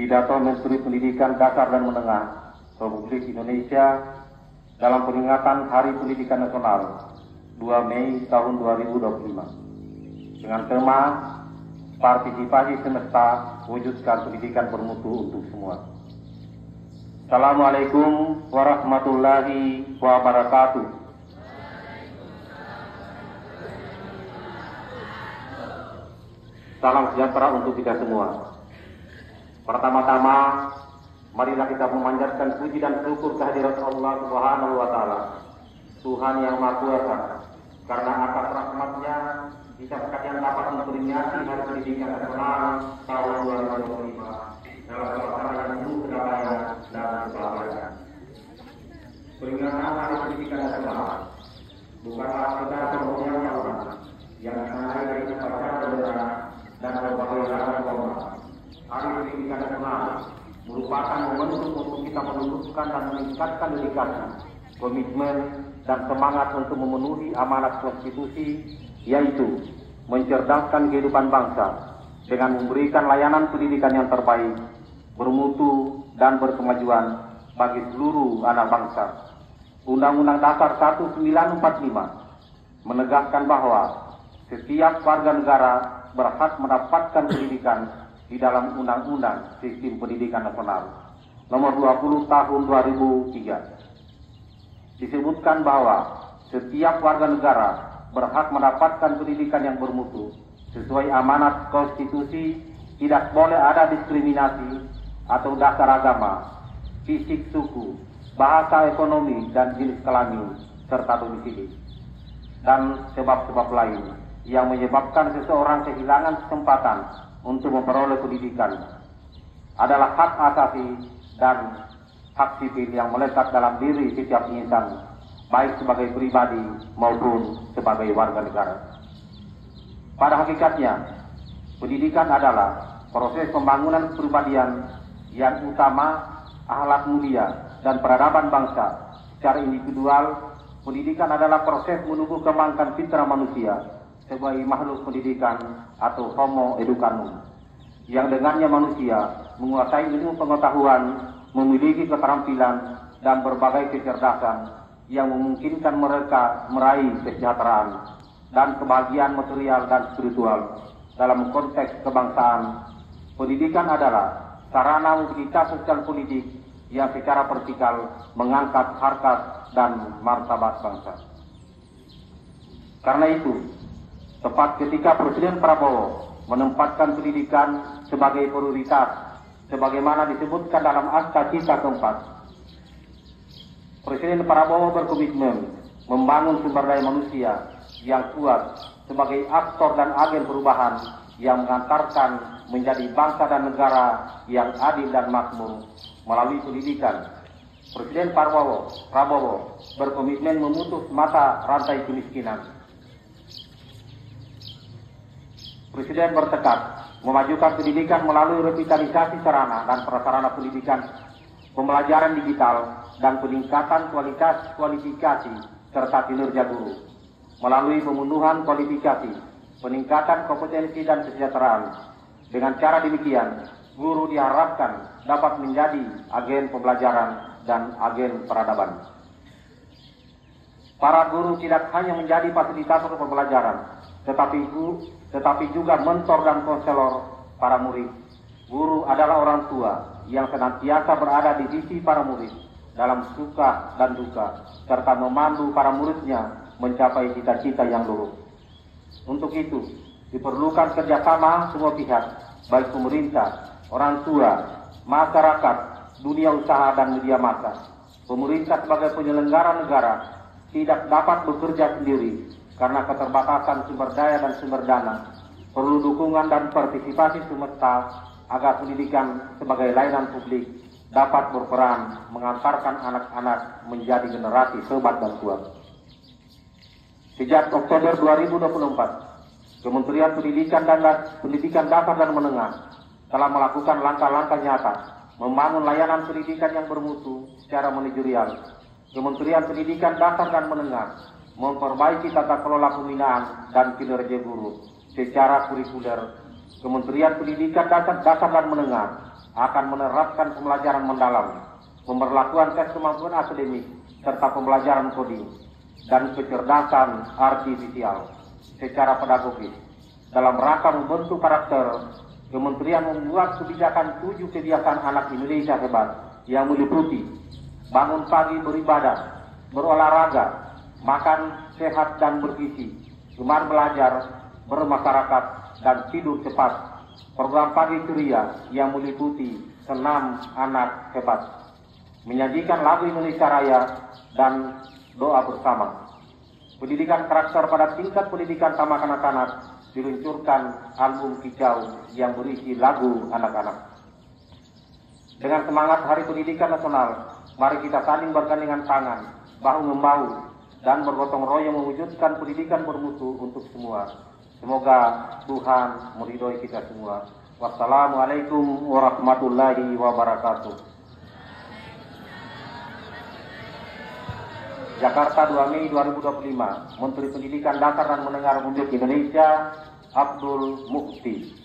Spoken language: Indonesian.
Pidato Menteri Pendidikan Dasar dan Menengah Republik Indonesia dalam peringatan Hari Pendidikan Nasional 2 Mei tahun 2025 dengan tema Partisipasi Semesta Wujudkan Pendidikan Bermutu untuk Semua. Assalamualaikum warahmatullahi wabarakatuh. Salam sejahtera untuk kita semua. Pertama-tama, marilah kita memanjatkan puji dan syukur kehadirat Allah Subhanahu wa Ta'ala, Tuhan yang Maha Kuasa, karena atas rahmat-Nya kita sekalian dapat memperingati Hari Pendidikan Nasional tahun 2025 dalam suasana yang penuh kedamaian dan kebahagiaan. Peringatan Hari Pendidikan Nasional bukanlah sekedar seremonial tahunan yang dimulai dari upacara bendera dan berbagai ragam lomba. Hari Pendidikan Nasional merupakan momentum untuk kita menumbuhkan dan meningkatkan dedikasi, komitmen, dan semangat untuk memenuhi amanat konstitusi, yaitu mencerdaskan kehidupan bangsa dengan memberikan layanan pendidikan yang terbaik, bermutu, dan berkemajuan bagi seluruh anak bangsa. Undang-Undang Dasar 1945 menegaskan bahwa setiap warga negara berhak mendapatkan pendidikan di dalam Undang-Undang Sistem Pendidikan Nasional Nomor 20 Tahun 2003. Disebutkan bahwa setiap warga negara berhak mendapatkan pendidikan yang bermutu sesuai amanat konstitusi, tidak boleh ada diskriminasi atau dasar agama, fisik, suku, bahasa, ekonomi, dan jenis kelamin serta domisili, dan sebab-sebab lain yang menyebabkan seseorang kehilangan kesempatan untuk memperoleh pendidikan adalah hak asasi dan hak sipil yang melekat dalam diri setiap insan, baik sebagai pribadi maupun sebagai warga negara. Pada hakikatnya, pendidikan adalah proses pembangunan kepribadian yang utama, akhlak mulia, dan peradaban bangsa. Secara individual, pendidikan adalah proses menumbuh kembangkan fitrah manusia sebagai makhluk pendidikan atau homo educanum, yang dengannya manusia menguasai ilmu pengetahuan, memiliki keterampilan dan berbagai kecerdasan yang memungkinkan mereka meraih kesejahteraan dan kebahagiaan material dan spiritual. Dalam konteks kebangsaan, pendidikan adalah sarana mobilitas sosial politik yang secara vertikal mengangkat harkat dan martabat bangsa. Karena itu, tepat ketika Presiden Prabowo menempatkan pendidikan sebagai prioritas, sebagaimana disebutkan dalam Akta Cita keempat, Presiden Prabowo berkomitmen membangun sumber daya manusia yang kuat sebagai aktor dan agen perubahan yang mengantarkan menjadi bangsa dan negara yang adil dan makmur melalui pendidikan. Presiden Prabowo berkomitmen memutus mata rantai kemiskinan. Presiden bertekad memajukan pendidikan melalui revitalisasi sarana dan prasarana pendidikan, pembelajaran digital, dan peningkatan kualitas kualifikasi serta kinerja guru. Melalui pemenuhan kualifikasi, peningkatan kompetensi dan kesejahteraan. Dengan cara demikian, guru diharapkan dapat menjadi agen pembelajaran dan agen peradaban. Para guru tidak hanya menjadi fasilitator pembelajaran, tetapi juga mentor dan konselor para murid. Guru adalah orang tua yang senantiasa berada di sisi para murid dalam suka dan duka, serta memandu para muridnya mencapai cita-cita yang luhur. Untuk itu, diperlukan kerjasama semua pihak, baik pemerintah, orang tua, masyarakat, dunia usaha, dan media massa. Pemerintah sebagai penyelenggara negara tidak dapat bekerja sendiri karena keterbatasan sumber daya dan sumber dana. Perlu dukungan dan partisipasi semesta agar pendidikan sebagai layanan publik dapat berperan mengantarkan anak-anak menjadi generasi hebat dan kuat. Sejak Oktober 2024, Kementerian Pendidikan Dasar dan Menengah telah melakukan langkah-langkah nyata membangun layanan pendidikan yang bermutu secara manajerial. Kementerian Pendidikan Dasar dan Menengah memperbaiki tata kelola pembinaan dan kinerja guru secara kurikuler. Kementerian Pendidikan Dasar dan Menengah akan menerapkan pembelajaran mendalam, pemberlakuan tes kemampuan akademik, serta pembelajaran coding dan kecerdasan artifisial secara pedagogis. Dalam rangka membentuk karakter, Kementerian membuat kebijakan 7 kebiasaan anak Indonesia hebat yang meliputi bangun pagi beribadah, berolahraga, makan sehat dan bergizi, gemar belajar, bermasyarakat, dan tidur cepat. Program pagi ceria yang meliputi senam anak hebat, menyajikan lagu Indonesia Raya, dan doa bersama. Pendidikan karakter pada tingkat pendidikan taman kanak-kanak, diluncurkan album hijau yang berisi lagu anak-anak. Dengan semangat Hari Pendidikan Nasional, mari kita saling bergandengan tangan, bahu-membahu, dan bergotong royong mewujudkan pendidikan bermutu untuk semua. Semoga Tuhan meridhoi kita semua. Wassalamualaikum warahmatullahi wabarakatuh. Jakarta 2 Mei 2025, Menteri Pendidikan Dasar dan Menengah Republik Indonesia, Abdul Mukti.